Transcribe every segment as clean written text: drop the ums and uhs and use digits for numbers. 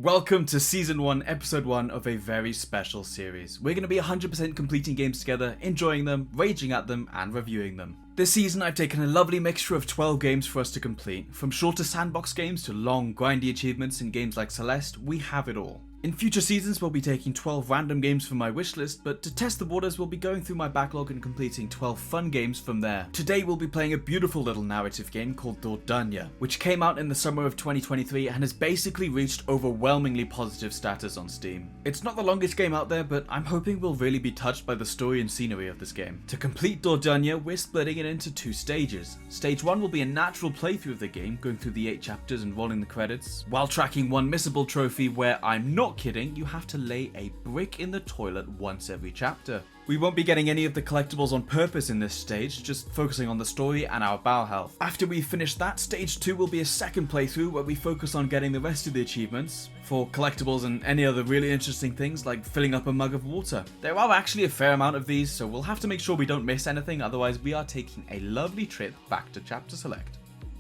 Welcome to Season 1, Episode 1 of a very special series. We're going to be 100% completing games together, enjoying them, raging at them, and reviewing them. This season I've taken a lovely mixture of 12 games for us to complete. From shorter sandbox games to long, grindy achievements in games like Celeste, we have it all. In future seasons we'll be taking 12 random games from my wishlist, but to test the waters we'll be going through my backlog and completing 12 fun games from there. Today we'll be playing a beautiful little narrative game called Dordania, which came out in the summer of 2023 and has basically reached overwhelmingly positive status on Steam. It's not the longest game out there, but I'm hoping we'll really be touched by the story and scenery of this game. To complete Dordania, we're splitting it into 2 stages. Stage 1 will be a natural playthrough of the game, going through the 8 chapters and rolling the credits, while tracking one missable trophy where, I'm not kidding, you have to lay a brick in the toilet once every chapter. We won't be getting any of the collectibles on purpose in this stage, just focusing on the story and our bow health. After we finish that, stage 2 will be a second playthrough where we focus on getting the rest of the achievements for collectibles and any other really interesting things like filling up a mug of water. There are actually a fair amount of these, so we'll have to make sure we don't miss anything, otherwise we are taking a lovely trip back to Chapter Select.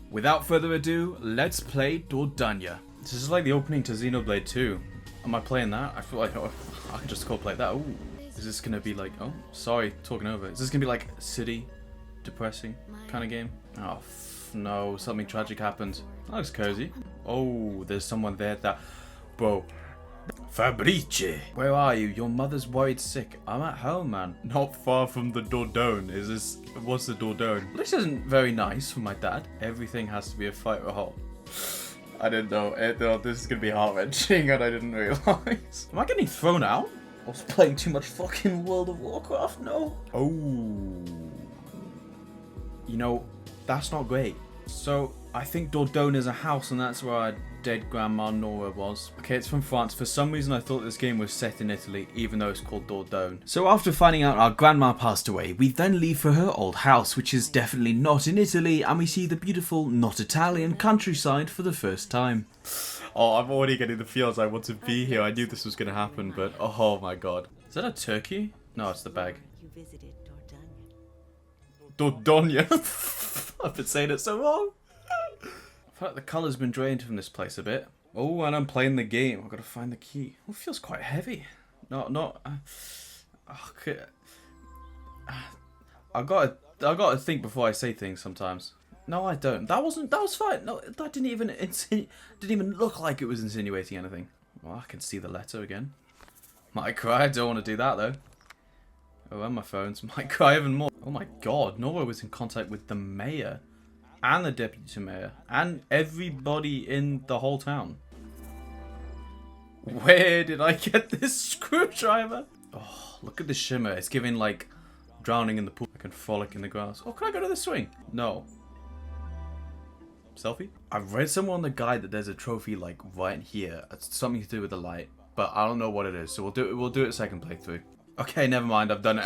Without further ado, let's play Dordania. This is like the opening to Xenoblade 2. Am I playing that? I feel like I can just go play that. Ooh. Is this gonna be like, oh, sorry, talking over. Is this gonna be like city, depressing kind of game? Oh, no, something tragic happened. That looks cozy. Oh, there's someone there that, bro. Fabrice, where are you? Your mother's worried sick. I'm at home, man. Not far from the Dordogne. Is this, what's the Dordogne? This isn't very nice for my dad. Everything has to be a fight or halt. I didn't know. This is gonna be heart-wrenching and I didn't realize. Am I getting thrown out? I was playing too much fucking World of Warcraft, no? Oh. You know, that's not great. So, I think Dordogne is a house and that's where our dead grandma Nora was. Okay, it's from France. For some reason I thought this game was set in Italy, even though it's called Dordogne. So after finding out our grandma passed away, we then leave for her old house, which is definitely not in Italy, and we see the beautiful, not Italian countryside for the first time. Oh, I'm already getting the feels I want to be here. I knew this was going to happen, but oh my god. Is that a turkey? No, it's the bag. You visited Dordania. I've been saying it so wrong. I feel like the colour's been drained from this place a bit. Oh, and I'm playing the game. I've got to find the key. Oh, it feels quite heavy. Okay. I gotta think before I say things sometimes. No, I don't. That was fine. No, that didn't even look like it was insinuating anything. Well, I can see the letter again. Might cry. I don't want to do that though. Oh, and my phones might cry even more. Oh my god, Nora was in contact with the mayor and the deputy mayor and everybody in the whole town. Where did I get this screwdriver? Oh, look at the shimmer. It's giving like drowning in the pool. I can frolic in the grass. Oh, can I go to the swing? No. Selfie? I've read somewhere on the guide that there's a trophy like right here. It's something to do with the light, but I don't know what it is. So we'll do it second playthrough. Okay, never mind. I've done it.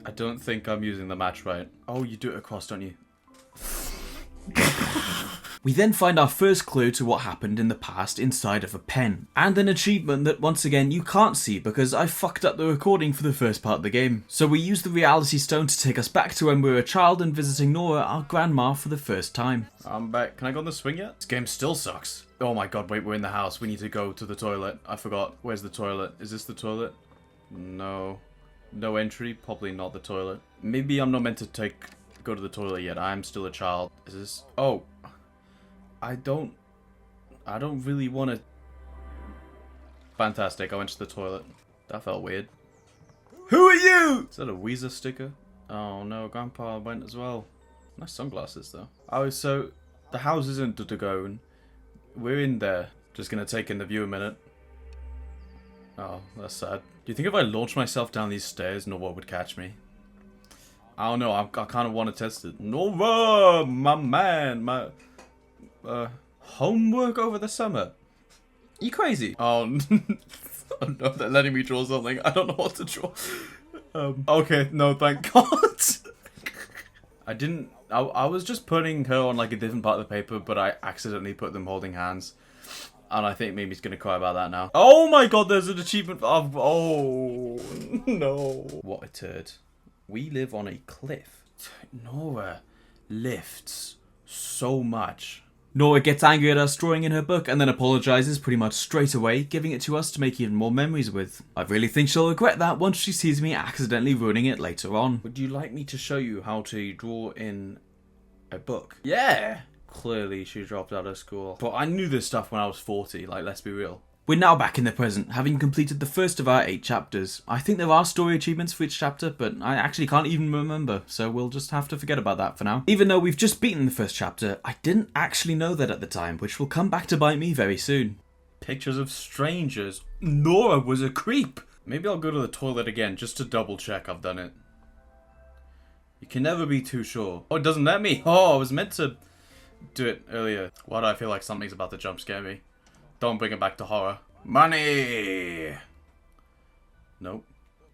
I don't think I'm using the match right. Oh, you do it across, don't you? We then find our first clue to what happened in the past inside of a pen, and an achievement that once again you can't see because I fucked up the recording for the first part of the game. So we use the reality stone to take us back to when we were a child and visiting Nora, our grandma, for the first time. I'm back. Can I go on the swing yet? This game still sucks. Oh my god, wait, we're in the house. We need to go to the toilet. I forgot. Where's the toilet? Is this the toilet? No. No entry? Probably not the toilet. Maybe I'm not meant to go to the toilet yet. I'm still a child. Is this... Oh. I don't really want to... Fantastic, I went to the toilet. That felt weird. Who are you? Is that a Weezer sticker? Oh no, Grandpa went as well. Nice sunglasses though. Oh, so the house isn't Dordogne. We're in there. Just gonna take in the view a minute. Oh, that's sad. Do you think if I launched myself down these stairs, Nora would catch me? I don't know, I kind of want to test it. Nora, my man, my... homework over the summer? You crazy? Oh, oh no, they're letting me draw something. I don't know what to draw. Okay, no, thank God. I was just putting her on like a different part of the paper, but I accidentally put them holding hands. And I think Mimi's gonna cry about that now. Oh my god, there's an achievement. Oh, no. What a turd. We live on a cliff. Nora lifts so much. Nora gets angry at us drawing in her book and then apologises pretty much straight away, giving it to us to make even more memories with. I really think she'll regret that once she sees me accidentally ruining it later on. Would you like me to show you how to draw in a book? Yeah! Clearly she dropped out of school. But I knew this stuff when I was 40, like, let's be real. We're now back in the present, having completed the first of our 8 chapters. I think there are story achievements for each chapter, but I actually can't even remember, so we'll just have to forget about that for now. Even though we've just beaten the first chapter, I didn't actually know that at the time, which will come back to bite me very soon. Pictures of strangers. Nora was a creep! Maybe I'll go to the toilet again, just to double check I've done it. You can never be too sure. Oh, it doesn't let me! Oh, I was meant to do it earlier. Why do I feel like something's about to jump scare me? Don't bring it back to horror. Money! Nope.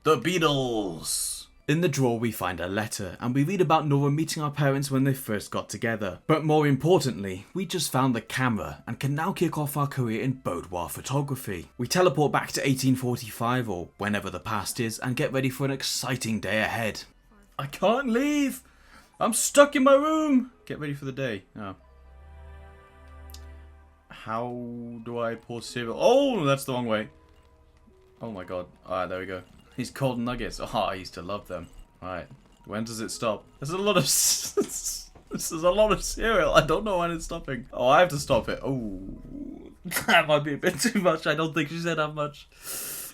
The Beatles! In the drawer we find a letter, and we read about Nora meeting our parents when they first got together. But more importantly, we just found the camera, and can now kick off our career in boudoir photography. We teleport back to 1845, or whenever the past is, and get ready for an exciting day ahead. I can't leave! I'm stuck in my room! Get ready for the day. Oh. How do I pour cereal? Oh, that's the wrong way. Oh my god. Alright, there we go. These cold nuggets. Oh, I used to love them. Alright. When does it stop? There's a lot of... this is a lot of cereal. I don't know when it's stopping. Oh, I have to stop it. Oh. That might be a bit too much. I don't think she said how much.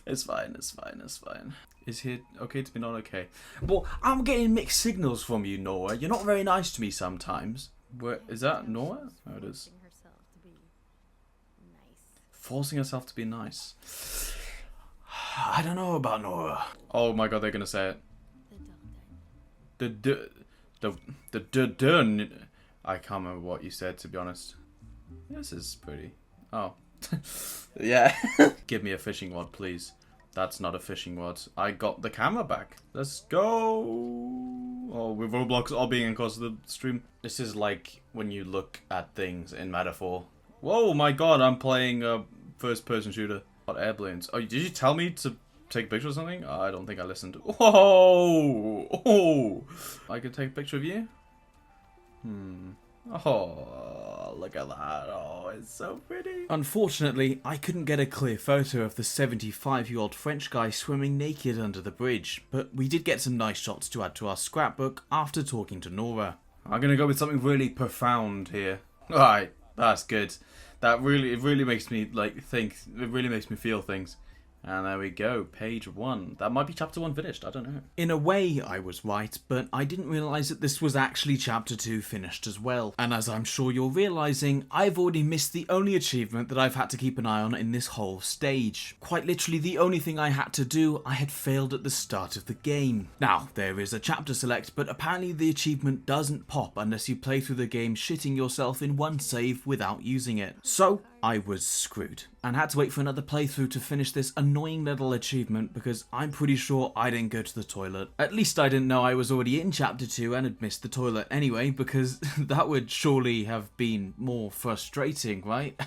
It's fine, it's fine, it's fine. Is he okay to be not okay? Well, I'm getting mixed signals from you, Nora. You're not very nice to me sometimes. Where is that Nora? Oh, it is. Forcing herself to be nice. I don't know about Nora. Oh my god, they're gonna say it. The I can't remember what you said, to be honest. This is pretty. Oh. Yeah. Give me a fishing rod, please. That's not a fishing rod. I got the camera back. Let's go. Oh, with Roblox all being across the stream. This is like when you look at things in metaphor. Whoa, my god, I'm playing a first-person shooter. What airplanes? Oh, did you tell me to take a picture of something? I don't think I listened. Whoa! Oh! I could take a picture of you? Oh, look at that. Oh, it's so pretty. Unfortunately, I couldn't get a clear photo of the 75-year-old French guy swimming naked under the bridge, but we did get some nice shots to add to our scrapbook after talking to Nora. I'm gonna go with something really profound here. Alright. That's good. It really makes me like think. It really makes me feel things. And there we go, page 1. That might be chapter 1 finished, I don't know. In a way, I was right, but I didn't realise that this was actually chapter 2 finished as well. And as I'm sure you're realising, I've already missed the only achievement that I've had to keep an eye on in this whole stage. Quite literally the only thing I had to do, I had failed at the start of the game. Now, there is a chapter select, but apparently the achievement doesn't pop unless you play through the game shitting yourself in one save without using it. So, I was screwed, and had to wait for another playthrough to finish this annoying little achievement because I'm pretty sure I didn't go to the toilet. At least I didn't know I was already in chapter 2 and had missed the toilet anyway, because that would surely have been more frustrating, right?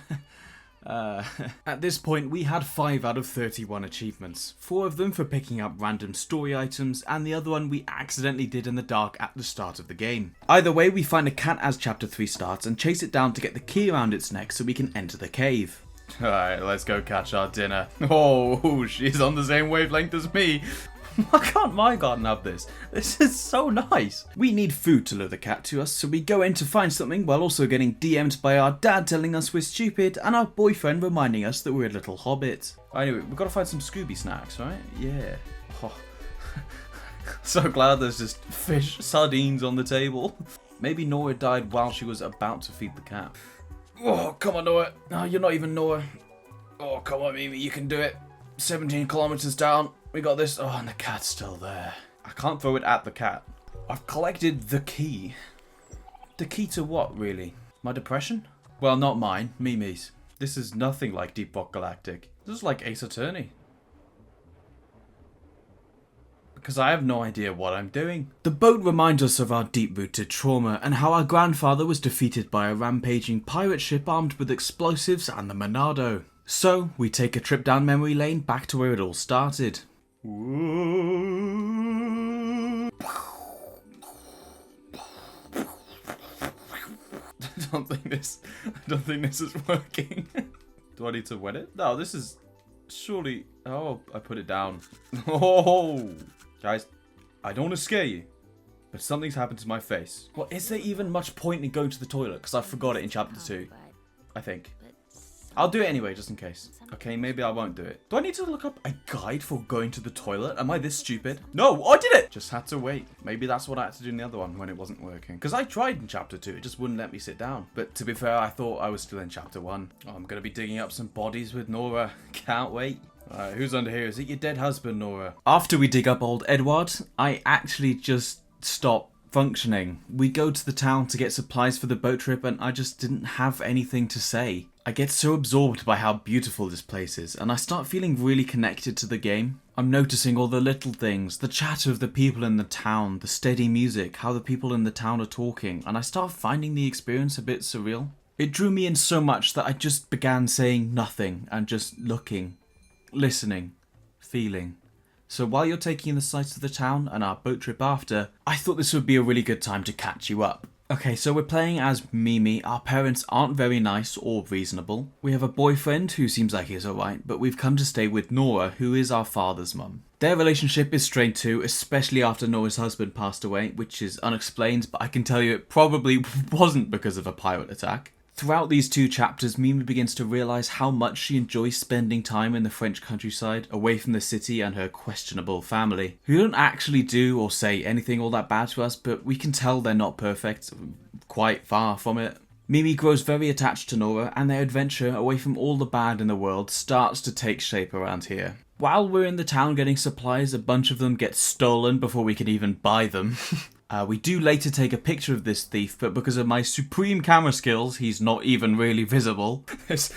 At this point, we had 5 out of 31 achievements. 4 of them for picking up random story items, and the other one we accidentally did in the dark at the start of the game. Either way, we find a cat as chapter 3 starts and chase it down to get the key around its neck so we can enter the cave. Alright, let's go catch our dinner. Oh, she's on the same wavelength as me. Why can't my garden have this? This is so nice. We need food to lure the cat to us, so we go in to find something while also getting DM'd by our dad telling us we're stupid and our boyfriend reminding us that we're a little hobbit. Anyway, we've got to find some Scooby snacks, right? Yeah. Oh. So glad there's just fish, sardines on the table. Maybe Nora died while she was about to feed the cat. Oh, come on, Nora. No, you're not even Nora. Oh, come on, Mimi, you can do it. 17 kilometers down. We got this. Oh, and the cat's still there. I can't throw it at the cat. I've collected the key. The key to what, really? My depression? Well, not mine. Mimi's. This is nothing like Deep Rock Galactic. This is like Ace Attorney. Because I have no idea what I'm doing. The boat reminds us of our deep-rooted trauma and how our grandfather was defeated by a rampaging pirate ship armed with explosives and the Monado. So, we take a trip down memory lane back to where it all started. don't think this is working. Do I need to wet it? No, this is surely... Oh, I put it down. Oh, guys, I don't want to scare you, but something's happened to my face. Well, is there even much point in going to the toilet? Because I forgot it in chapter 2, I think. I'll do it anyway, just in case. Okay, maybe I won't do it. Do I need to look up a guide for going to the toilet? Am I this stupid? No, I did it! Just had to wait. Maybe that's what I had to do in the other one when it wasn't working. Because I tried in chapter 2, it just wouldn't let me sit down. But to be fair, I thought I was still in chapter 1. Oh, I'm going to be digging up some bodies with Nora. Can't wait. Alright, who's under here? Is it your dead husband, Nora? After we dig up old Edward, I actually just stop functioning. We go to the town to get supplies for the boat trip and I just didn't have anything to say. I get so absorbed by how beautiful this place is and I start feeling really connected to the game. I'm noticing all the little things, the chatter of the people in the town, the steady music, how the people in the town are talking, and I start finding the experience a bit surreal. It drew me in so much that I just began saying nothing and just looking, listening, feeling. So while you're taking in the sights of the town and our boat trip after, I thought this would be a really good time to catch you up. Okay, so we're playing as Mimi. Our parents aren't very nice or reasonable. We have a boyfriend who seems like he's alright, but we've come to stay with Nora, who is our father's mum. Their relationship is strained too, especially after Nora's husband passed away, which is unexplained, but I can tell you it probably wasn't because of a pirate attack. Throughout these 2 chapters, Mimi begins to realise how much she enjoys spending time in the French countryside, away from the city and her questionable family, who don't actually do or say anything all that bad to us, but we can tell they're not perfect, quite far from it. Mimi grows very attached to Nora, and their adventure away from all the bad in the world starts to take shape around here. While we're in the town getting supplies, a bunch of them get stolen before we can even buy them. We do later take a picture of this thief, but because of my supreme camera skills, he's not even really visible. Let's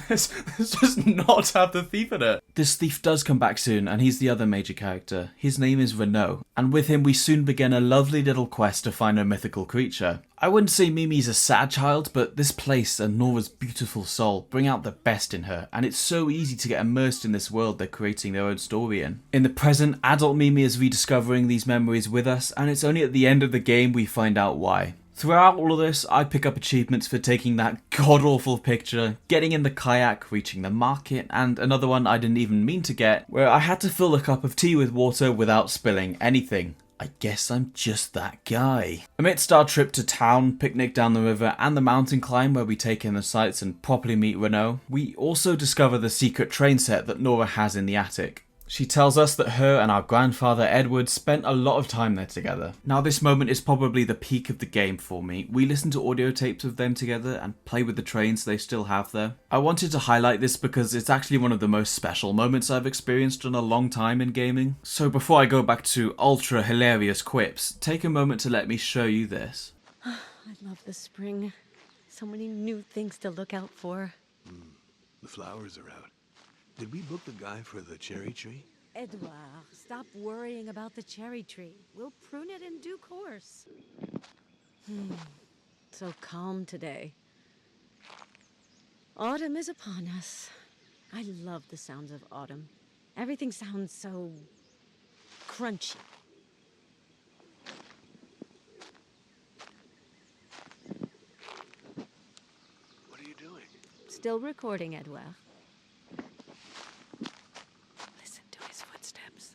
just not have the thief in it. This thief does come back soon, and he's the other major character. His name is Renaud, and with him we soon begin a lovely little quest to find a mythical creature. I wouldn't say Mimi's a sad child, but this place and Nora's beautiful soul bring out the best in her, and it's so easy to get immersed in this world they're creating their own story in. In the present, adult Mimi is rediscovering these memories with us, and it's only at the end of the game we find out why. Throughout all of this, I pick up achievements for taking that god-awful picture, getting in the kayak, reaching the market, and another one I didn't even mean to get, where I had to fill a cup of tea with water without spilling anything. I guess I'm just that guy. Amidst our trip to town, picnic down the river, and the mountain climb where we take in the sights and properly meet Renaud, we also discover the secret train set that Nora has in the attic. She tells us that her and our grandfather Edward spent a lot of time there together. Now this moment is probably the peak of the game for me. We listen to audio tapes of them together and play with the trains they still have there. I wanted to highlight this because it's actually one of the most special moments I've experienced in a long time in gaming. So before I go back to ultra hilarious quips, take a moment to let me show you this. I love the spring. So many new things to look out for. The flowers are out. Did we book the guy for the cherry tree? Edouard, stop worrying about the cherry tree. We'll prune it in due course. So calm today. Autumn is upon us. I love the sounds of autumn. Everything sounds so crunchy. What are you doing? Still recording, Edouard. Listen to his footsteps.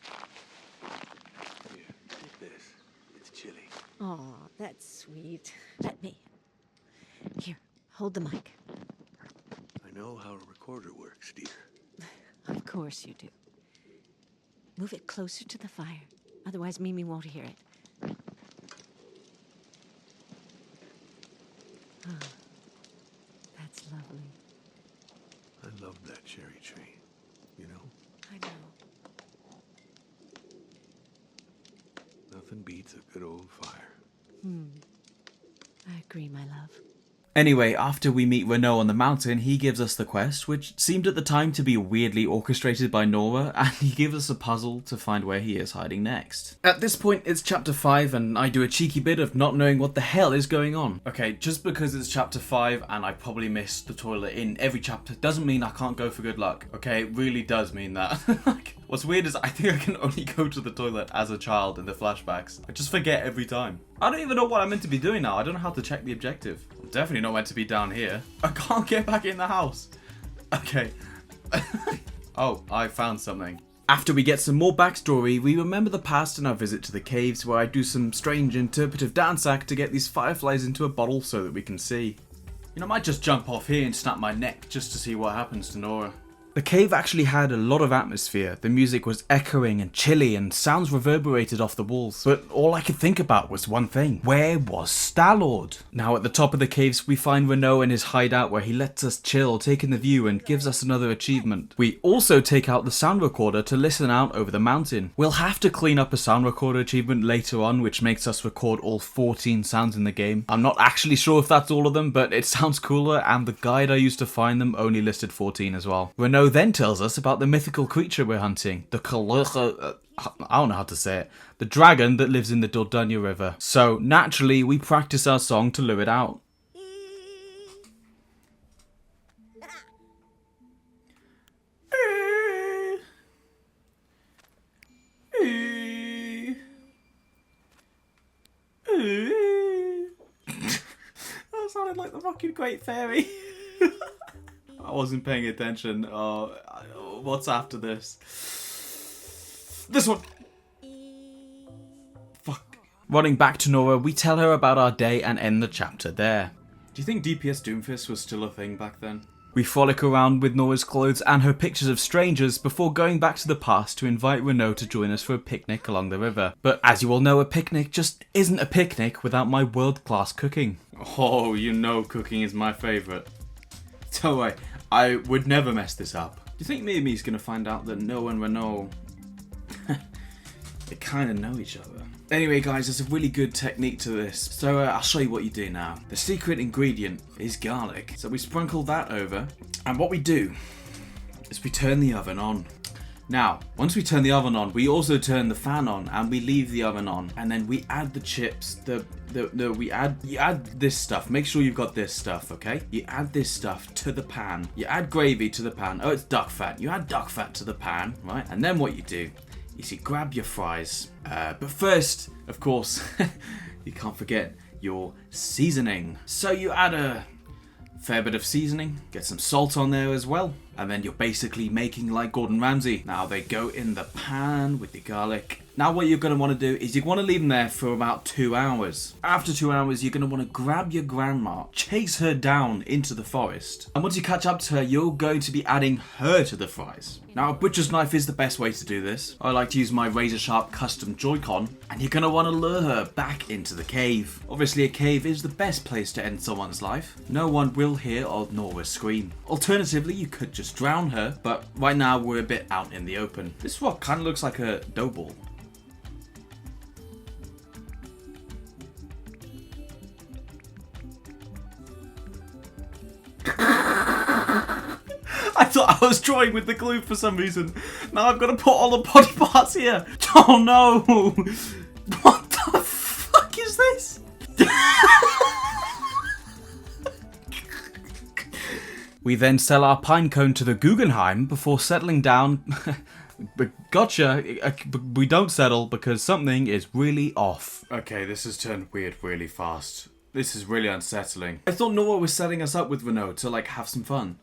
Here, take this. It's chilly. Aw, that's sweet. Let me. Here, hold the mic. I know how a recorder works, dear. Of course you do. Move it closer to the fire. Otherwise, Mimi won't hear it. Oh, that's lovely. I love that cherry tree. You know? I know. Nothing beats a good old fire. I agree, my love. Anyway, after we meet Renaud on the mountain, he gives us the quest, which seemed at the time to be weirdly orchestrated by Nora, and he gives us a puzzle to find where he is hiding next. At this point, it's chapter 5, and I do a cheeky bit of not knowing what the hell is going on. Okay, just because it's chapter 5 and I probably missed the toilet in every chapter doesn't mean I can't go for good luck. Okay, it really does mean that. Like, What's weird is I think I can only go to the toilet as a child in the flashbacks. I just forget every time. I don't even know what I'm meant to be doing now. I don't know how to check the objective. I'm definitely not meant to be down here. I can't get back in the house. Okay. Oh, I found something. After we get some more backstory, we remember the past and our visit to the caves where I do some strange interpretive dance act to get these fireflies into a bottle so that we can see. You know, I might just jump off here and snap my neck just to see what happens to Nora. The cave actually had a lot of atmosphere. The music was echoing and chilly and sounds reverberated off the walls. But all I could think about was one thing. Where was Star-Lord? Now at the top of the caves we find Renault in his hideout where he lets us chill, taking the view and gives us another achievement. We also take out the sound recorder to listen out over the mountain. We'll have to clean up a sound recorder achievement later on which makes us record all 14 sounds in the game. I'm not actually sure if that's all of them, but it sounds cooler and the guide I used to find them only listed 14 as well. Renault then tells us about the mythical creature we're hunting, the I don't know how to say it, the dragon that lives in the Dordogne River. So naturally we practice our song to lure it out. That sounded like the fucking Great Fairy. I wasn't paying attention. What's after this? This one! Fuck. Running back to Nora, we tell her about our day and end the chapter there. Do you think DPS Doomfist was still a thing back then? We frolic around with Nora's clothes and her pictures of strangers before going back to the past to invite Renault to join us for a picnic along the river. But as you all know, a picnic just isn't a picnic without my world-class cooking. Oh, you know cooking is my favourite. Don't worry, I would never mess this up. Do you think Mimi's gonna find out that Noah and Renault they kind of know each other? Anyway guys, there's a really good technique to this, so I'll show you what you do now. The secret ingredient is garlic, so we sprinkle that over, and what we do is we turn the oven on. Now, once we turn the oven on, we also turn the fan on and we leave the oven on, and then we add the chips, you add this stuff. Make sure you've got this stuff, okay? You add this stuff to the pan. You add gravy to the pan. Oh, it's duck fat. You add duck fat to the pan, right? And then what you do is you grab your fries. But first, of course, you can't forget your seasoning. So you add a fair bit of seasoning, get some salt on there as well, and then you're basically making like Gordon Ramsay. Now they go in the pan with the garlic. Now what you're going to want to do is you want to leave them there for about 2 hours. After 2 hours, you're going to want to grab your grandma, chase her down into the forest, and once you catch up to her, you're going to be adding her to the fries. Now a butcher's knife is the best way to do this. I like to use my razor sharp custom Joy-Con, and you're going to want to lure her back into the cave. Obviously a cave is the best place to end someone's life. No one will hear or Nora scream. Alternatively, you could just drown her, but right now we're a bit out in the open. This is what kind of looks like a dough ball. I thought I was drawing with the glue for some reason. Now I've got to put all the body parts here. Oh no! What the fuck is this? We then sell our pine cone to the Guggenheim before settling down. But gotcha, we don't settle because something is really off. Okay, this has turned weird really fast. This is really unsettling. I thought Nora was setting us up with Renault to like have some fun.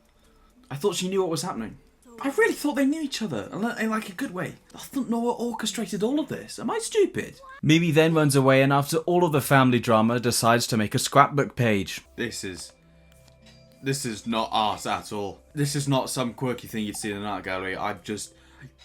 I thought she knew what was happening. I really thought they knew each other, in like a good way. I thought Nora orchestrated all of this. Am I stupid? Mimi then runs away and after all of the family drama decides to make a scrapbook page. This is not art at all. This is not some quirky thing you'd see in an art gallery. I've just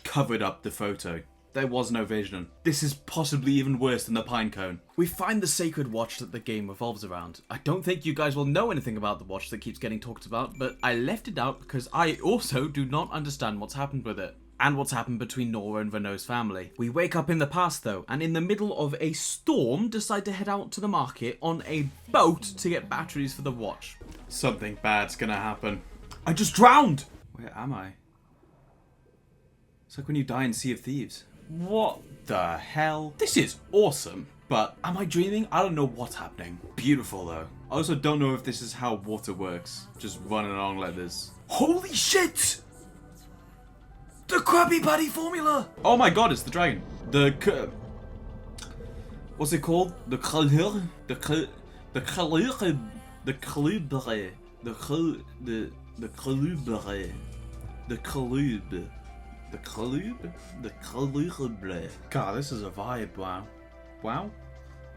covered up the photo. There was no vision. This is possibly even worse than the pine cone. We find the sacred watch that the game revolves around. I don't think you guys will know anything about the watch that keeps getting talked about, but I left it out because I also do not understand what's happened with it. And what's happened between Nora and Renault's family. We wake up in the past though, and in the middle of a storm decide to head out to the market on a boat to get batteries for the watch. Something bad's gonna happen. I just drowned! Where am I? It's like when you die in Sea of Thieves. What the hell? This is awesome, but am I dreaming? I don't know what's happening. Beautiful though. I also don't know if this is how water works. Just running along like this. Holy shit! The Krabby Patty formula! Oh my god, it's the dragon. What's it called? The club. God, this is a vibe, wow. Wow?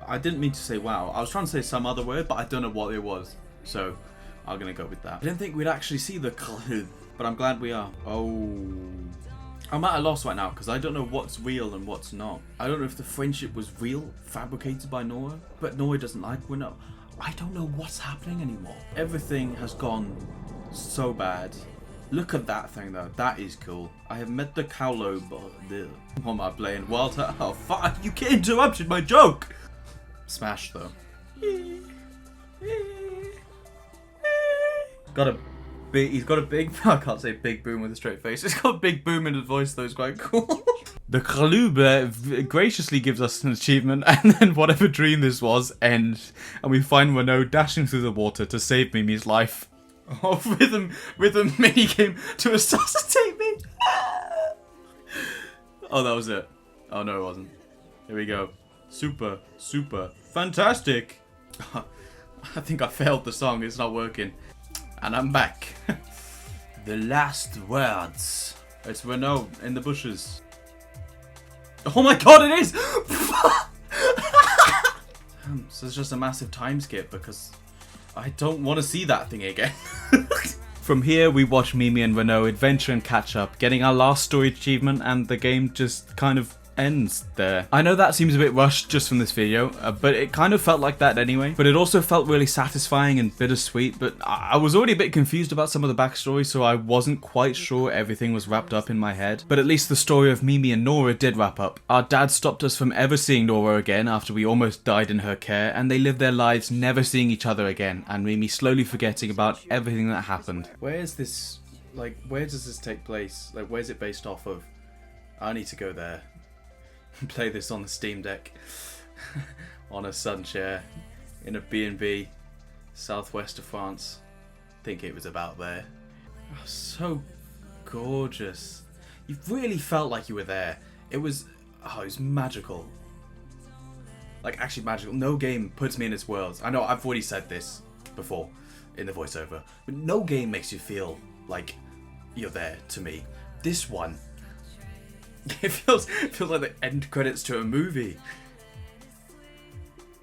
I didn't mean to say wow. I was trying to say some other word, but I don't know what it was. So, I'm gonna go with that. I didn't think we'd actually see the club, but I'm glad we are. Oh. I'm at a loss right now, because I don't know what's real and what's not. I don't know if the friendship was real, fabricated by Nora, but Nora doesn't like Winnow. I don't know what's happening anymore. Everything has gone so bad. Look at that thing though, that is cool. I have met the Cowlo, but what am I playing? Walter? Oh fuck, you interrupted my joke! Smash though. He's got a big, I can't say big boom with a straight face. It's got a big boom in his voice though, it's quite cool. The Kalub graciously gives us an achievement, and then whatever dream this was ends, and we find Renault dashing through the water to save Mimi's life. Oh, rhythm minigame to resuscitate me. Oh, that was it. Oh no, it wasn't. Here we go. Super fantastic. I think I failed the song, it's not working. And I'm back. The last words. It's Renault in the bushes. Oh my god, it is! So it's just a massive time skip because I don't want to see that thing again. From here, we watch Mimi and Renault adventure and catch up, getting our last story achievement, and the game just kind of ends there. I know that seems a bit rushed just from this video, but it kind of felt like that anyway. But it also felt really satisfying and bittersweet, but I was already a bit confused about some of the backstory, so I wasn't quite sure everything was wrapped up in my head. But at least the story of Mimi and Nora did wrap up. Our dad stopped us from ever seeing Nora again after we almost died in her care, and they lived their lives never seeing each other again, and Mimi slowly forgetting about everything that happened. Where is this, like, where does this take place? Like, where's it based off of? I need to go there. Play this on the Steam Deck. On a sun chair. In a B&B. Southwest of France. I think it was about there. Oh, so gorgeous. You really felt like you were there. It was magical. Like, actually magical. No game puts me in its worlds. I know I've already said this before in the voiceover, but no game makes you feel like you're there to me. This one, it feels like the end credits to a movie.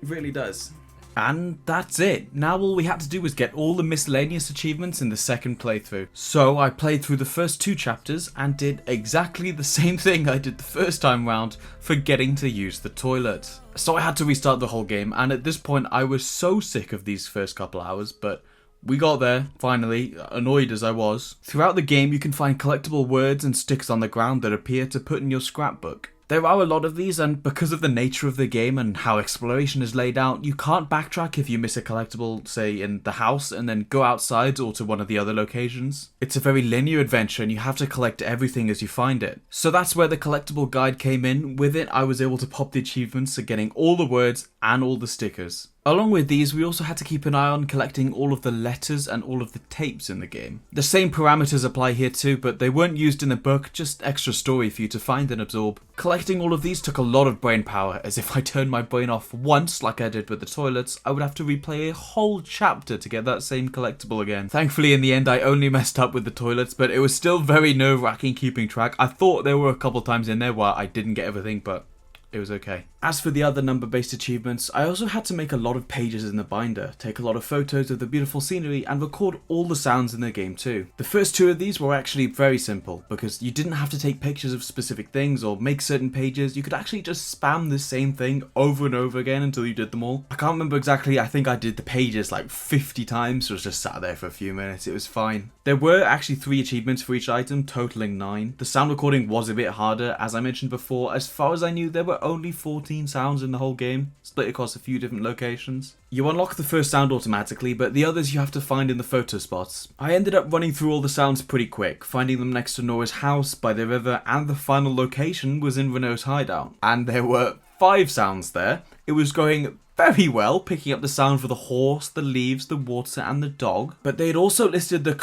It really does. And that's it. Now all we had to do was get all the miscellaneous achievements in the second playthrough. So I played through the first 2 chapters and did exactly the same thing I did the first time round, forgetting to use the toilet. So I had to restart the whole game, and at this point I was so sick of these first couple hours, but we got there, finally, annoyed as I was. Throughout the game you can find collectible words and stickers on the ground that appear to put in your scrapbook. There are a lot of these, and because of the nature of the game and how exploration is laid out, you can't backtrack if you miss a collectible, say, in the house, and then go outside or to one of the other locations. It's a very linear adventure and you have to collect everything as you find it. So that's where the collectible guide came in. With it, I was able to pop the achievements of getting all the words and all the stickers. Along with these, we also had to keep an eye on collecting all of the letters and all of the tapes in the game. The same parameters apply here too, but they weren't used in the book, just extra story for you to find and absorb. Collecting all of these took a lot of brain power, as if I turned my brain off once, like I did with the toilets, I would have to replay a whole chapter to get that same collectible again. Thankfully in the end I only messed up with the toilets, but it was still very nerve-wracking keeping track. I thought there were a couple times in there where I didn't get everything, but it was okay. As for the other number-based achievements, I also had to make a lot of pages in the binder, take a lot of photos of the beautiful scenery, and record all the sounds in the game too. The first 2 of these were actually very simple, because you didn't have to take pictures of specific things or make certain pages. You could actually just spam the same thing over and over again until you did them all. I can't remember exactly, I think I did the pages like 50 times, so I was just sat there for a few minutes, it was fine. There were actually 3 achievements for each item, totaling 9. The sound recording was a bit harder, as I mentioned before. As far as I knew, there were only 14 sounds in the whole game, split across a few different locations. You unlock the first sound automatically, but the others you have to find in the photo spots. I ended up running through all the sounds pretty quick, finding them next to Nora's house, by the river, and the final location was in Renault's hideout. And there were 5 sounds there. It was going very well, picking up the sound for the horse, the leaves, the water, and the dog. But they had also listed the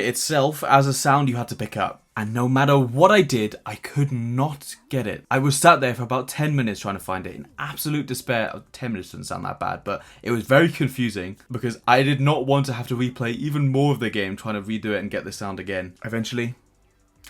itself as a sound you had to pick up. And no matter what I did, I could not get it. I was sat there for about 10 minutes trying to find it in absolute despair. 10 minutes doesn't sound that bad, but it was very confusing because I did not want to have to replay even more of the game trying to redo it and get the sound again. Eventually,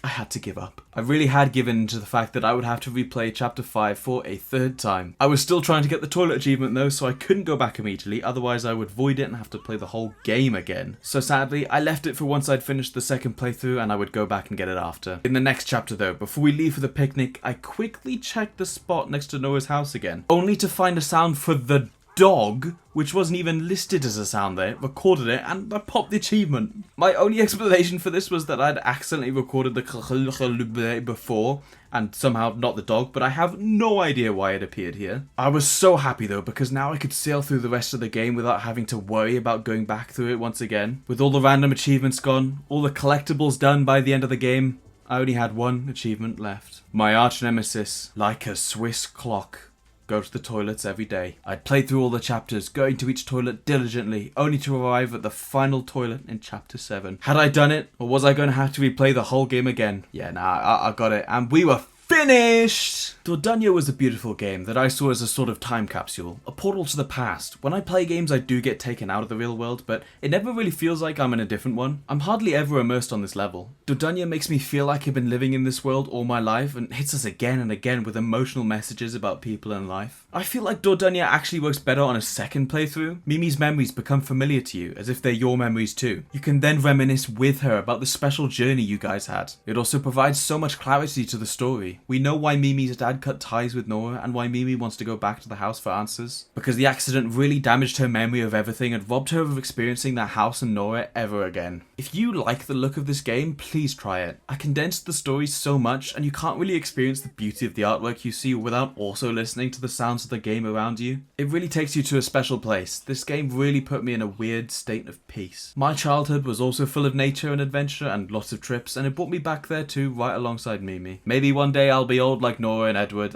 I had to give up. I really had given into the fact that I would have to replay chapter 5 for a third time. I was still trying to get the toilet achievement though, so I couldn't go back immediately, otherwise I would void it and have to play the whole game again. So sadly, I left it for once I'd finished the second playthrough and I would go back and get it after. In the next chapter though, before we leave for the picnic, I quickly checked the spot next to Noah's house again, only to find a sound for the dog, which wasn't even listed as a sound there, recorded it, and I popped the achievement. My only explanation for this was that I'd accidentally recorded the before, and somehow not the dog, but I have no idea why it appeared here. I was so happy though, because now I could sail through the rest of the game without having to worry about going back through it once again. With all the random achievements gone, all the collectibles done by the end of the game, I only had one achievement left. My arch nemesis, like a Swiss clock, go to the toilets every day. I'd played through all the chapters, going to each toilet diligently, only to arrive at the final toilet in chapter 7. Had I done it, or was I going to have to replay the whole game again? Yeah, nah, I got it, and we were finished! Dordogne was a beautiful game that I saw as a sort of time capsule, a portal to the past. When I play games I do get taken out of the real world, but it never really feels like I'm in a different one. I'm hardly ever immersed on this level. Dordogne makes me feel like I've been living in this world all my life and hits us again and again with emotional messages about people and life. I feel like Dordogne actually works better on a second playthrough. Mimi's memories become familiar to you, as if they're your memories too. You can then reminisce with her about the special journey you guys had. It also provides so much clarity to the story. We know why Mimi's dad cut ties with Nora and why Mimi wants to go back to the house for answers. Because the accident really damaged her memory of everything and robbed her of experiencing that house and Nora ever again. If you like the look of this game, please try it. I condensed the story so much and you can't really experience the beauty of the artwork you see without also listening to the sounds of the game around you. It really takes you to a special place. This game really put me in a weird state of peace. My childhood was also full of nature and adventure and lots of trips, and it brought me back there too, right alongside Mimi. Maybe one day I'll be old like Nora and Edward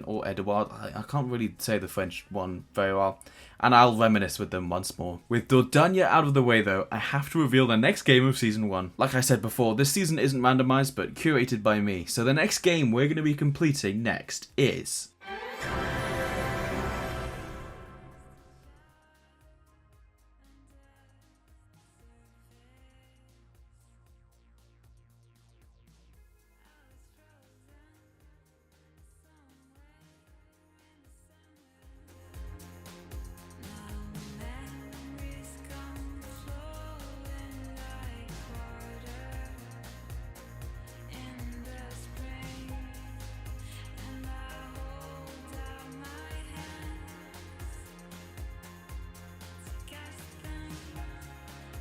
or Edouard. I can't really say the French one very well. And I'll reminisce with them once more. With Dordogne out of the way though, I have to reveal the next game of Season 1. Like I said before, this season isn't randomized but curated by me, so the next game we're going to be completing next is